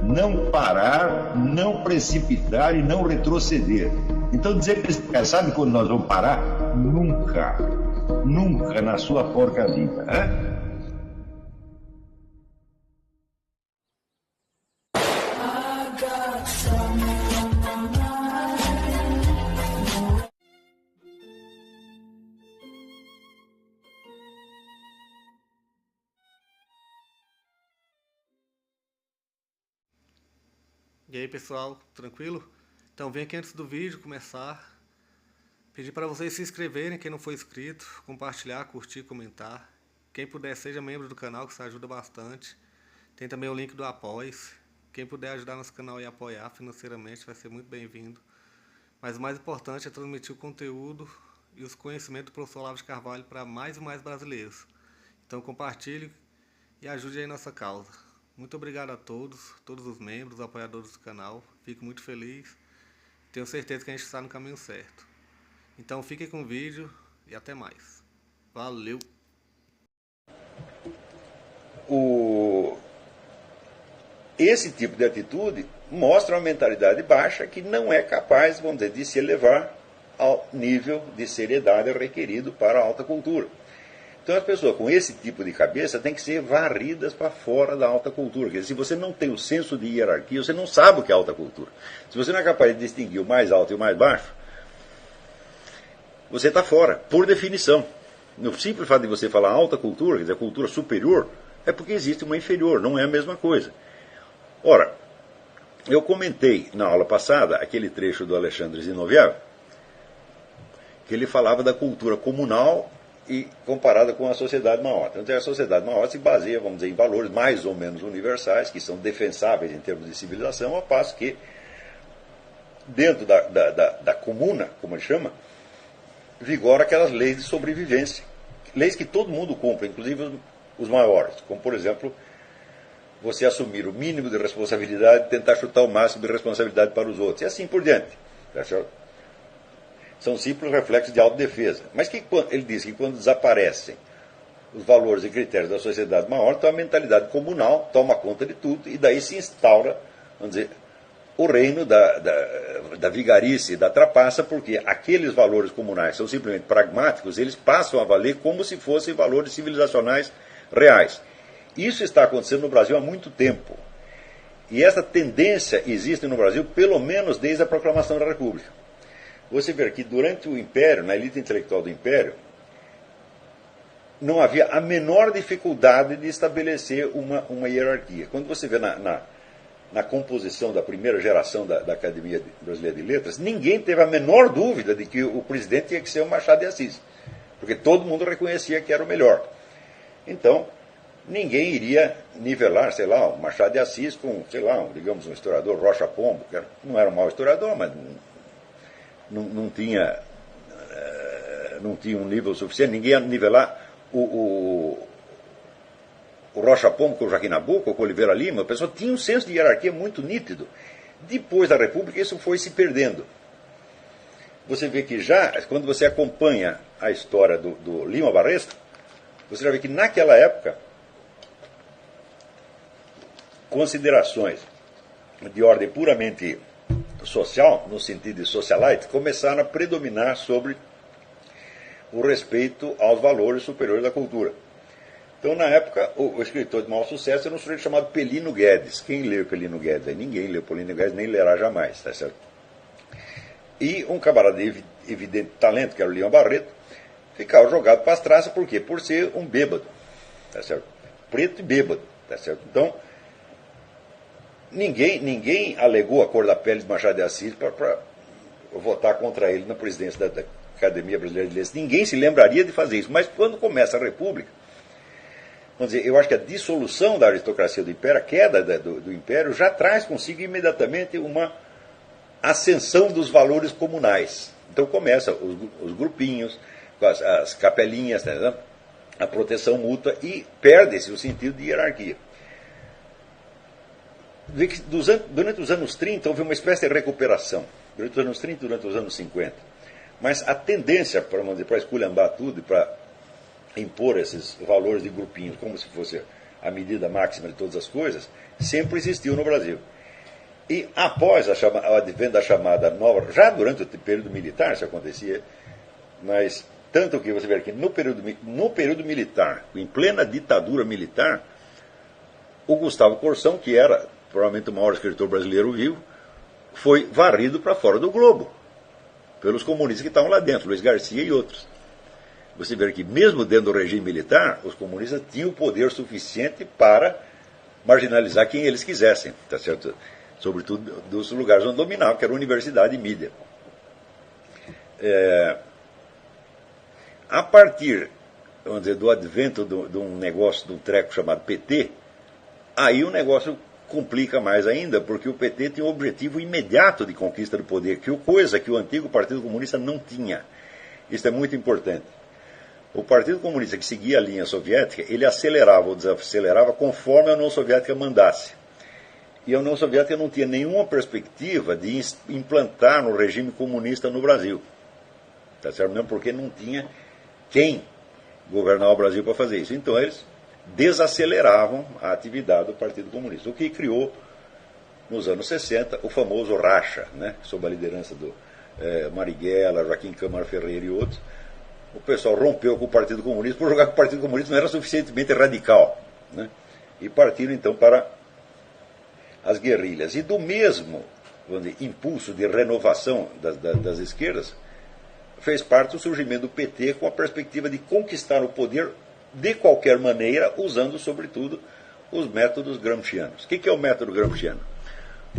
não parar, não precipitar e não retroceder. Então dizer para esse cara, sabe quando nós vamos parar? Nunca. Nunca na sua porca vida. Né? E aí pessoal, tranquilo? Então vem aqui antes do vídeo começar, pedir para vocês se inscreverem, quem não for inscrito, compartilhar, curtir, comentar. Quem puder seja membro do canal, que isso ajuda bastante. Tem também o link do Apoia-se. Quem puder ajudar nosso canal e apoiar financeiramente vai ser muito bem-vindo. Mas o mais importante é transmitir o conteúdo e os conhecimentos do professor Olavo de Carvalho para mais e mais brasileiros. Então compartilhe e ajude aí nossa causa. Muito obrigado a todos os membros, apoiadores do canal. Fico muito feliz. Tenho certeza que a gente está no caminho certo. Então fiquem com o vídeo e até mais. Valeu! Esse tipo de atitude mostra uma mentalidade baixa que não é capaz, vamos dizer, de se elevar ao nível de seriedade requerido para a alta cultura. Então as pessoas com esse tipo de cabeça têm que ser varridas para fora da alta cultura. Quer dizer, se você não tem o senso de hierarquia, você não sabe o que é alta cultura. Se você não é capaz de distinguir o mais alto e o mais baixo, você está fora, por definição. No simples fato de você falar alta cultura, quer dizer, cultura superior, é porque existe uma inferior, não é a mesma coisa. Ora, eu comentei na aula passada aquele trecho do Alexandre Zinoviev, que ele falava da cultura comunal e comparada com a sociedade maótica. Então a sociedade maótica se baseia, vamos dizer, em valores mais ou menos universais, que são defensáveis em termos de civilização, ao passo que dentro da comuna, como ele chama, vigora aquelas leis de sobrevivência. Leis que todo mundo cumpre, inclusive os maiores, como por exemplo, você assumir o mínimo de responsabilidade e tentar chutar o máximo de responsabilidade para os outros, e assim por diante. Tá certo? São simples reflexos de autodefesa. Mas ele diz que quando desaparecem os valores e critérios da sociedade maior, então a mentalidade comunal toma conta de tudo e daí se instaura, vamos dizer, o reino da vigarice e da trapaça, porque aqueles valores comunais são simplesmente pragmáticos, eles passam a valer como se fossem valores civilizacionais reais. Isso está acontecendo no Brasil há muito tempo. E essa tendência existe no Brasil pelo menos desde a proclamação da República. Você vê que durante o Império, na elite intelectual do Império, não havia a menor dificuldade de estabelecer uma hierarquia. Quando você vê na composição da primeira geração da Academia Brasileira de Letras, ninguém teve a menor dúvida de que o presidente tinha que ser o Machado de Assis, porque todo mundo reconhecia que era o melhor. Então, ninguém iria nivelar, sei lá, o Machado de Assis com, sei lá, digamos, um historiador Rocha Pombo, que não era um mau historiador, mas não tinha um nível suficiente. Ninguém ia nivelar o Rocha Pombo com o Joaquim Nabuco, com o Oliveira Lima. A pessoa tinha um senso de hierarquia muito nítido. Depois da República, isso foi se perdendo. Você vê que já, quando você acompanha a história do Lima Barreto, você já vê que naquela época, considerações de ordem puramente social, no sentido de socialite, começaram a predominar sobre o respeito aos valores superiores da cultura. Então, na época, o escritor de maior sucesso era um sujeito chamado Pelino Guedes. Quem leu Pelino Guedes? Ninguém leu Pelino Guedes, nem lerá jamais, tá certo? E um camarada de evidente talento, que era o Lima Barreto, ficava jogado para as traças, por quê? Por ser um bêbado, tá certo? Preto e bêbado, tá certo? Então, ninguém alegou a cor da pele de Machado de Assis para votar contra ele na presidência da Academia Brasileira de Letras. Ninguém se lembraria de fazer isso. Mas quando começa a República, vamos dizer, eu acho que a dissolução da aristocracia do Império, a queda do Império, já traz consigo imediatamente uma ascensão dos valores comunais. Então começa os grupinhos, as capelinhas, né, a proteção mútua, e perde-se o sentido de hierarquia. Durante os anos 30 houve uma espécie de recuperação, durante os anos 30 e durante os anos 50. Mas a tendência para esculhambar tudo e para impor esses valores de grupinhos como se fosse a medida máxima de todas as coisas, sempre existiu no Brasil. E após o advento da chamada nova, já durante o período militar isso acontecia, mas tanto que você vê que no período militar, em plena ditadura militar, o Gustavo Corsão, que era provavelmente o maior escritor brasileiro vivo, foi varrido para fora do globo pelos comunistas que estavam lá dentro, Luiz Garcia e outros. Você vê que mesmo dentro do regime militar, os comunistas tinham poder suficiente para marginalizar quem eles quisessem, tá certo? Sobretudo dos lugares onde dominavam, que era a universidade e mídia. A partir, vamos dizer, do advento de um negócio, de um treco chamado PT, aí o negócio complica mais ainda, porque o PT tinha um objetivo imediato de conquista do poder, coisa que o antigo Partido Comunista não tinha. Isso é muito importante. O Partido Comunista, que seguia a linha soviética, ele acelerava ou desacelerava conforme a União Soviética mandasse. E a União Soviética não tinha nenhuma perspectiva de implantar no regime comunista no Brasil. Tá certo? Mesmo porque não tinha quem governar o Brasil para fazer isso. Então eles desaceleravam a atividade do Partido Comunista, o que criou, nos anos 60, o famoso racha, né? Sob a liderança do Marighella, Joaquim Câmara Ferreira e outros. O pessoal rompeu com o Partido Comunista por jogar que o Partido Comunista não era suficientemente radical, né? E partiram então para as guerrilhas. E do mesmo, vamos dizer, impulso de renovação das esquerdas, fez parte o surgimento do PT com a perspectiva de conquistar o poder de qualquer maneira, usando sobretudo os métodos gramscianos. O que é o método gramsciano?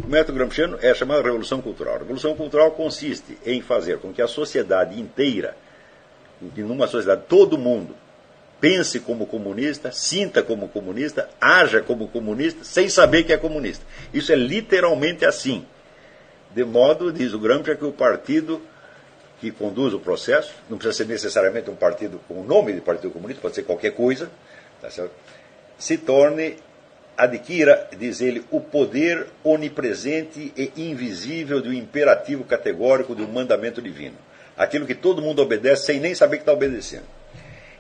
O método gramsciano é chamado Revolução Cultural. A Revolução Cultural consiste em fazer com que a sociedade inteira, que numa sociedade todo mundo pense como comunista, sinta como comunista, haja como comunista, sem saber que é comunista. Isso é literalmente assim. De modo, diz o Gramsci, que o partido que conduz o processo, não precisa ser necessariamente um partido com o nome de Partido Comunista, pode ser qualquer coisa, tá certo? Se torne, adquira, diz ele, o poder onipresente e invisível de um imperativo categórico de um mandamento divino. Aquilo que todo mundo obedece sem nem saber que está obedecendo.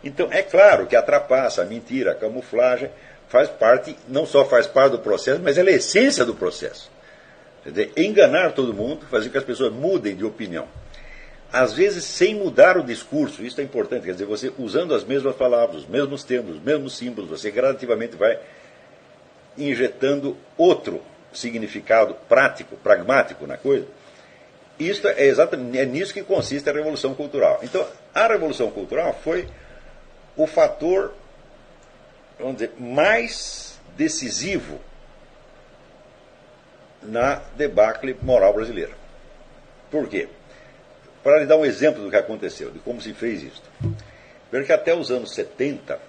Então, é claro que a trapaça, a mentira, a camuflagem, faz parte, não só faz parte do processo, mas ela é a essência do processo. Quer dizer, enganar todo mundo, fazer com que as pessoas mudem de opinião. Às vezes sem mudar o discurso, isso é importante, quer dizer, você usando as mesmas palavras, os mesmos termos, os mesmos símbolos, você gradativamente vai injetando outro significado prático, pragmático na coisa. Isso é exatamente nisso que consiste a Revolução Cultural. Então, a Revolução Cultural foi o fator, vamos dizer, mais decisivo na debacle moral brasileira. Por quê? Para lhe dar um exemplo do que aconteceu, de como se fez isso. Veja que até os anos 70,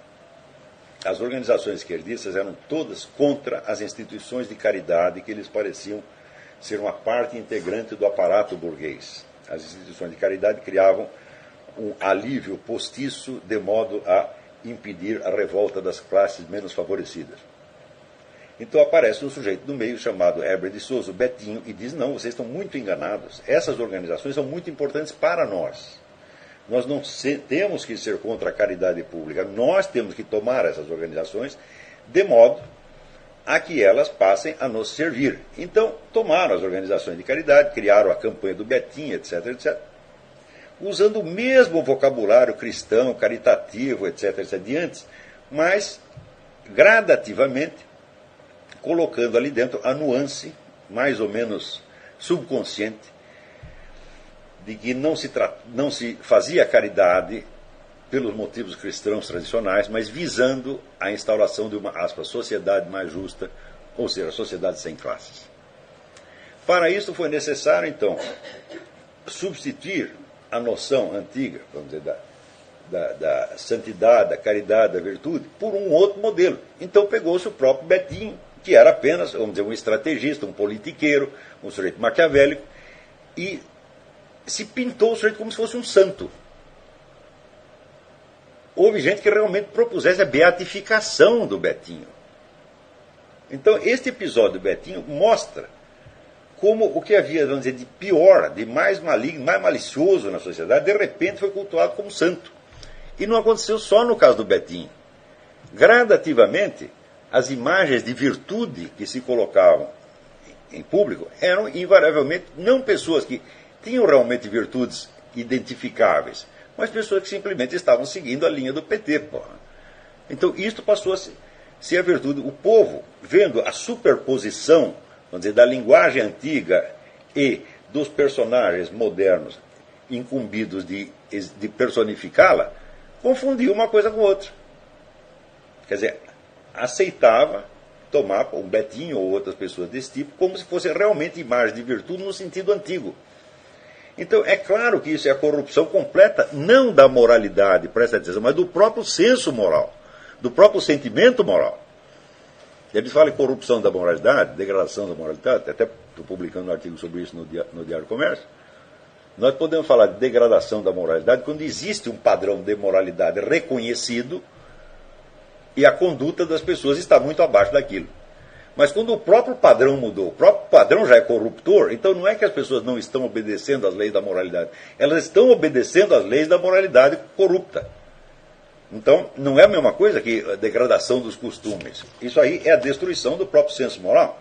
as organizações esquerdistas eram todas contra as instituições de caridade que eles pareciam ser uma parte integrante do aparato burguês. As instituições de caridade criavam um alívio postiço de modo a impedir a revolta das classes menos favorecidas. Então aparece um sujeito do meio chamado Heber de Souza, o Betinho, e diz, não, vocês estão muito enganados, essas organizações são muito importantes para nós. Nós não temos que ser contra a caridade pública, nós temos que tomar essas organizações de modo a que elas passem a nos servir. Então tomaram as organizações de caridade, criaram a campanha do Betinho, etc., etc., usando o mesmo vocabulário cristão, caritativo, etc., etc., mas gradativamente colocando ali dentro a nuance, mais ou menos subconsciente, de que não se fazia caridade pelos motivos cristãos tradicionais, mas visando a instauração de uma, aspas, sociedade mais justa, ou seja, sociedade sem classes. Para isso foi necessário, então, substituir a noção antiga, vamos dizer, da santidade, da caridade, da virtude, por um outro modelo. Então pegou-se o próprio Betinho, que era apenas, vamos dizer, um estrategista, um politiqueiro, um sujeito maquiavélico, e se pintou o sujeito como se fosse um santo. Houve gente que realmente propusesse a beatificação do Betinho. Então, este episódio do Betinho mostra como o que havia, vamos dizer, de pior, de mais maligno, mais malicioso na sociedade, de repente foi cultuado como santo. E não aconteceu só no caso do Betinho. Gradativamente, as imagens de virtude que se colocavam em público eram invariavelmente não pessoas que tinham realmente virtudes identificáveis, mas pessoas que simplesmente estavam seguindo a linha do PT. Porra. Então isso passou a ser a virtude. O povo, vendo a superposição, vamos dizer, da linguagem antiga e dos personagens modernos incumbidos de personificá-la, confundiu uma coisa com outra. Quer dizer, aceitava tomar um Betinho ou outras pessoas desse tipo como se fosse realmente imagem de virtude no sentido antigo. Então, é claro que isso é a corrupção completa, não da moralidade, presta atenção, mas do próprio senso moral, do próprio sentimento moral. Eles falam em corrupção da moralidade, degradação da moralidade, até estou publicando um artigo sobre isso no Diário do Comércio. Nós podemos falar de degradação da moralidade quando existe um padrão de moralidade reconhecido e a conduta das pessoas está muito abaixo daquilo. Mas quando o próprio padrão mudou, o próprio padrão já é corruptor, então não é que as pessoas não estão obedecendo às leis da moralidade, elas estão obedecendo às leis da moralidade corrupta. Então, não é a mesma coisa que a degradação dos costumes. Isso aí é a destruição do próprio senso moral.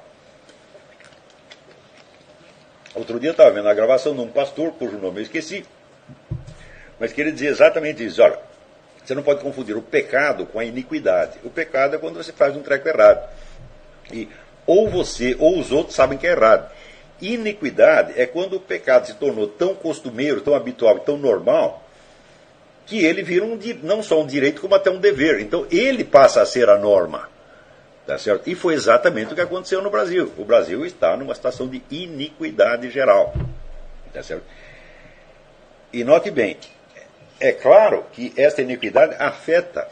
Outro dia eu estava vendo a gravação de um pastor, cujo nome eu esqueci, mas que ele dizia exatamente isso. Olha, você não pode confundir o pecado com a iniquidade. O pecado é quando você faz um treco errado. E ou você ou os outros sabem que é errado. Iniquidade é quando o pecado se tornou tão costumeiro, tão habitual, tão normal, que ele vira não só um direito, como até um dever. Então ele passa a ser a norma. Tá certo? E foi exatamente o que aconteceu no Brasil. O Brasil está numa situação de iniquidade geral. Tá certo? E note bem, é claro que esta iniquidade afeta,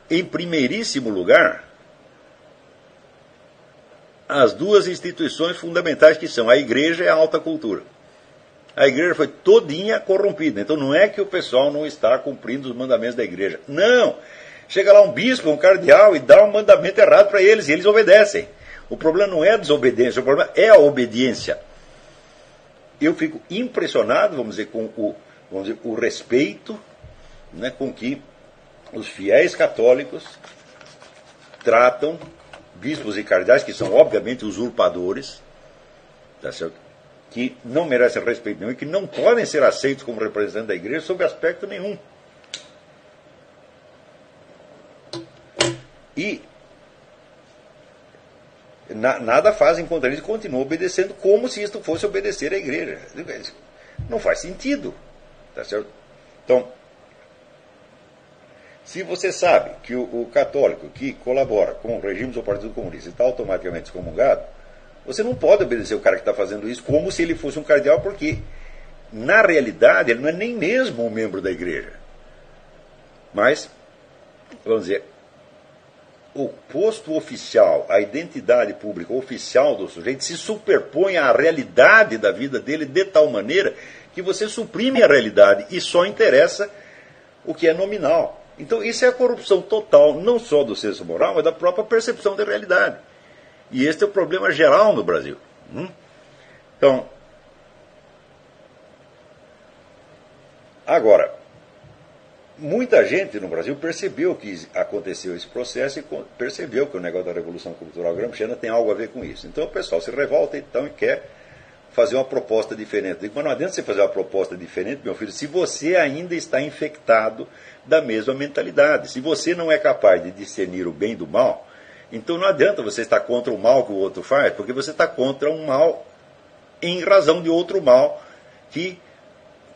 em primeiríssimo lugar, as duas instituições fundamentais que são a igreja e a alta cultura. A igreja foi todinha corrompida. Então não é que o pessoal não está cumprindo os mandamentos da igreja. Não! Chega lá um bispo, um cardeal e dá um mandamento errado para eles, e eles obedecem. O problema não é a desobediência, o problema é a obediência. Eu fico impressionado, vamos dizer, com o respeito, né, com que os fiéis católicos tratam bispos e cardeais, que são obviamente usurpadores, tá certo? Que não merecem respeito nenhum e que não podem ser aceitos como representantes da igreja sob aspecto nenhum. E nada fazem contra eles e continuam obedecendo como se isto fosse obedecer à igreja. Não faz sentido. Tá certo? Então, se você sabe que o católico que colabora com o regime do Partido Comunista está automaticamente excomungado, você não pode obedecer o cara que está fazendo isso como se ele fosse um cardeal, porque, na realidade, ele não é nem mesmo um membro da igreja. Mas, vamos dizer, o posto oficial, a identidade pública oficial do sujeito se superpõe à realidade da vida dele de tal maneira que você suprime a realidade e só interessa o que é nominal. Então isso é a corrupção total, não só do senso moral, mas da própria percepção da realidade. E este é o problema geral no Brasil. Então, agora, muita gente no Brasil percebeu que aconteceu esse processo e percebeu que o negócio da Revolução Cultural Gramsciana tem algo a ver com isso. Então o pessoal se revolta então, e quer fazer uma proposta diferente. Eu digo, mas não adianta você fazer uma proposta diferente, meu filho, se você ainda está infectado da mesma mentalidade. Se você não é capaz de discernir o bem do mal, então não adianta você estar contra o mal que o outro faz, porque você está contra um mal em razão de outro mal que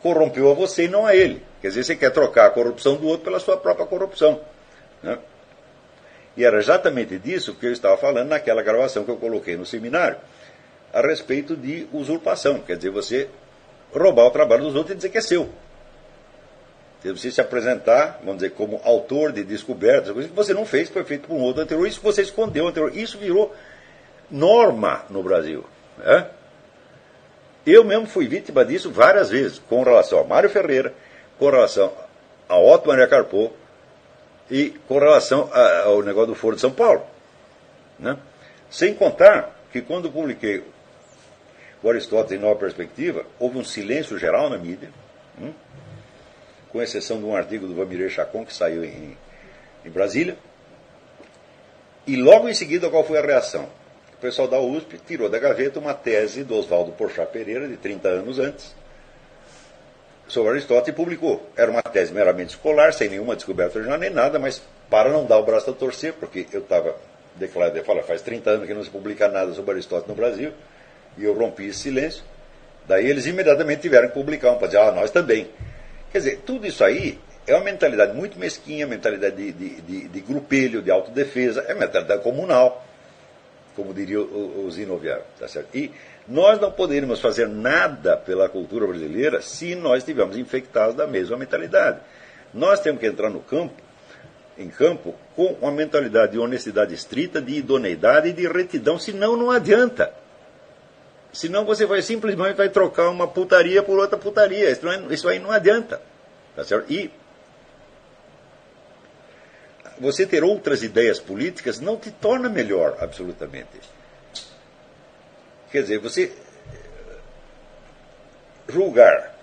corrompeu a você e não a ele. Quer dizer, você quer trocar a corrupção do outro pela sua própria corrupção. Né? E era exatamente disso que eu estava falando naquela gravação que eu coloquei no seminário, a respeito de usurpação. Quer dizer, você roubar o trabalho dos outros e dizer que é seu. Você se apresentar, vamos dizer, como autor de descobertas, coisas que você não fez, que foi feito por um outro anterior, isso que você escondeu anterior. Isso virou norma no Brasil. Né? Eu mesmo fui vítima disso várias vezes, com relação a Mário Ferreira, com relação a Otto Maria Carpo e com relação ao negócio do Foro de São Paulo. Né? Sem contar que quando eu publiquei o Aristóteles em Nova Perspectiva, houve um silêncio geral na mídia, com exceção de um artigo do Vamiré Chacon, que saiu em Brasília. E logo em seguida, qual foi a reação? pessoal da USP tirou da gaveta uma tese do Oswaldo Porchat Pereira, de 30 anos antes, sobre Aristóteles e publicou. Era uma tese meramente escolar, sem nenhuma descoberta original nem nada, mas para não dar o braço a torcer, porque eu estava declarado, eu falo, faz 30 anos que não se publica nada sobre Aristóteles no Brasil, e eu rompi esse silêncio. Daí eles imediatamente tiveram que publicar, para dizer, nós também. Quer dizer, tudo isso aí é uma mentalidade muito mesquinha, mentalidade de grupelho, de autodefesa, é mentalidade comunal, como diria o Zino Vieira, tá certo? E nós não poderíamos fazer nada pela cultura brasileira se nós estivermos infectados da mesma mentalidade. Nós temos que entrar em campo com uma mentalidade de honestidade estrita, de idoneidade e de retidão, senão não adianta. Senão você simplesmente vai trocar uma putaria por outra putaria. Isso aí não adianta. Tá certo? E você ter outras ideias políticas não te torna melhor, absolutamente. Quer dizer, você julgar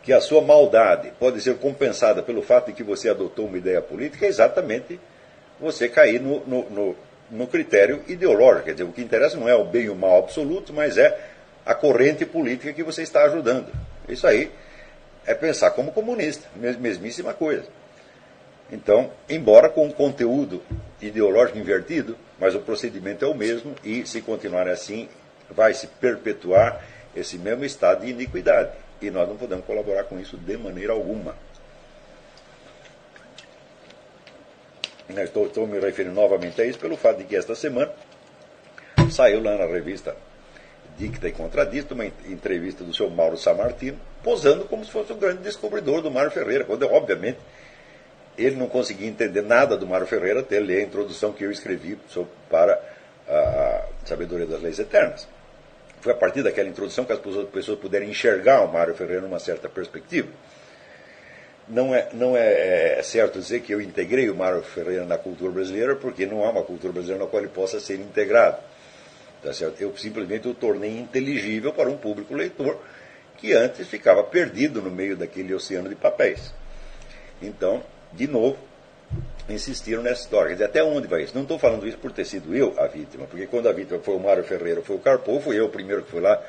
que a sua maldade pode ser compensada pelo fato de que você adotou uma ideia política é exatamente você cair no critério ideológico. Quer dizer, o que interessa não é o bem e o mal absoluto, mas é a corrente política que você está ajudando. Isso aí é pensar como comunista, mesmíssima coisa. Então, embora com um conteúdo ideológico invertido, mas o procedimento é o mesmo e, se continuar assim, vai se perpetuar esse mesmo estado de iniquidade. E nós não podemos colaborar com isso de maneira alguma. Estou me referindo novamente a isso pelo fato de que esta semana saiu lá na revista Dicta e Contradicta uma entrevista do seu Mauro Sammartino, posando como se fosse o grande descobridor do Mário Ferreira, quando, obviamente, ele não conseguia entender nada do Mário Ferreira até ler a introdução que eu escrevi para a Sabedoria das Leis Eternas. Foi a partir daquela introdução que as pessoas puderam enxergar o Mário Ferreira numa certa perspectiva. Não é certo dizer que eu integrei o Mário Ferreira na cultura brasileira, porque não há uma cultura brasileira na qual ele possa ser integrado. Tá certo? Eu simplesmente o tornei inteligível para um público leitor que antes ficava perdido no meio daquele oceano de papéis. Então, de novo, insistiram nessa história. Quer dizer, até onde vai isso? Não estou falando isso por ter sido eu a vítima, porque quando a vítima foi o Mário Ferreira, foi o Carpo, fui eu o primeiro que fui lá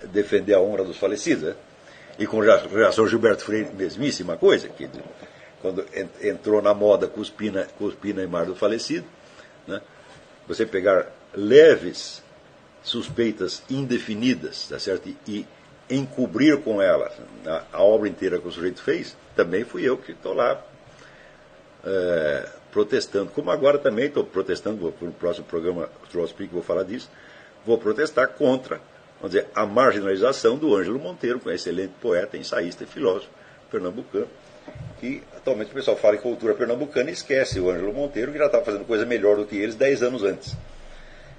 defender a honra dos falecidos. Né? E com o reação Gilberto Freire, mesmíssima coisa, que quando entrou na moda Cuspina e Mar do Falecido, né? Você pegar leves suspeitas indefinidas, tá certo? E encobrir com elas a obra inteira que o sujeito fez, também fui eu que estou lá protestando. Como agora também estou protestando, no próximo programa Troll Speak vou falar disso, vou protestar contra, vamos dizer, a marginalização do Ângelo Monteiro, que é um excelente poeta, ensaísta e filósofo pernambucano, que atualmente o pessoal fala em cultura pernambucana e esquece o Ângelo Monteiro, que já estava fazendo coisa melhor do que eles 10 anos antes.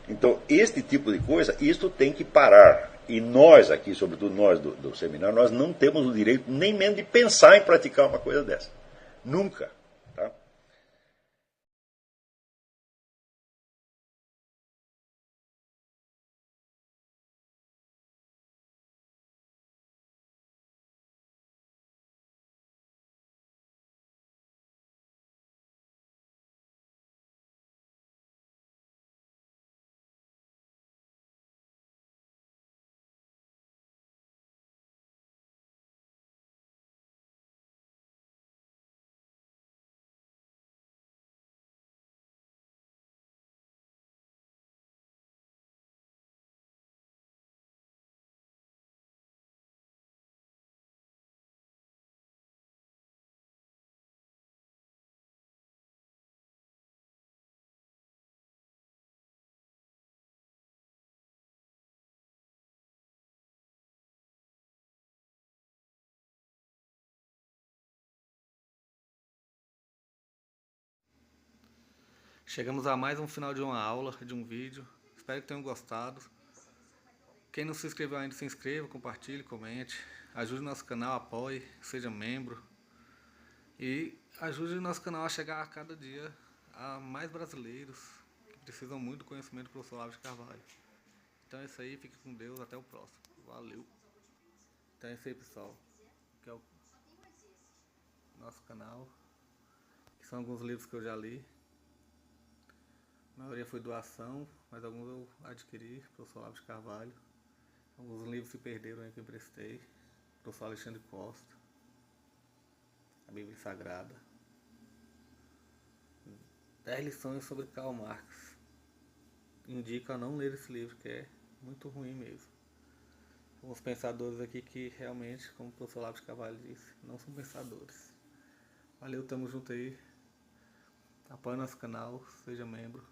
Então, este tipo de coisa, isto tem que parar. E nós aqui, sobretudo nós do seminário, nós não temos o direito nem mesmo de pensar em praticar uma coisa dessa. Nunca. Tá? Chegamos a mais um final de uma aula, de um vídeo. Espero que tenham gostado. Quem não se inscreveu ainda, se inscreva, compartilhe, comente. Ajude o nosso canal, apoie, seja membro. E ajude o nosso canal a chegar a cada dia a mais brasileiros que precisam muito do conhecimento do professor Olavo de Carvalho. Então é isso aí, fique com Deus, até o próximo. Valeu. Então é isso aí, pessoal. Aqui é o nosso canal. Que são alguns livros que eu já li. A maioria foi doação, mas alguns eu adquiri, professor Olavo de Carvalho. Alguns livros se perderam aí que eu emprestei, professor Alexandre Costa, a Bíblia Sagrada. 10 lições sobre Karl Marx. Indico a não ler esse livro, que é muito ruim mesmo. Alguns pensadores aqui que realmente, como o professor Olavo de Carvalho disse, não são pensadores. Valeu, tamo junto aí. Apoie nosso canal, seja membro.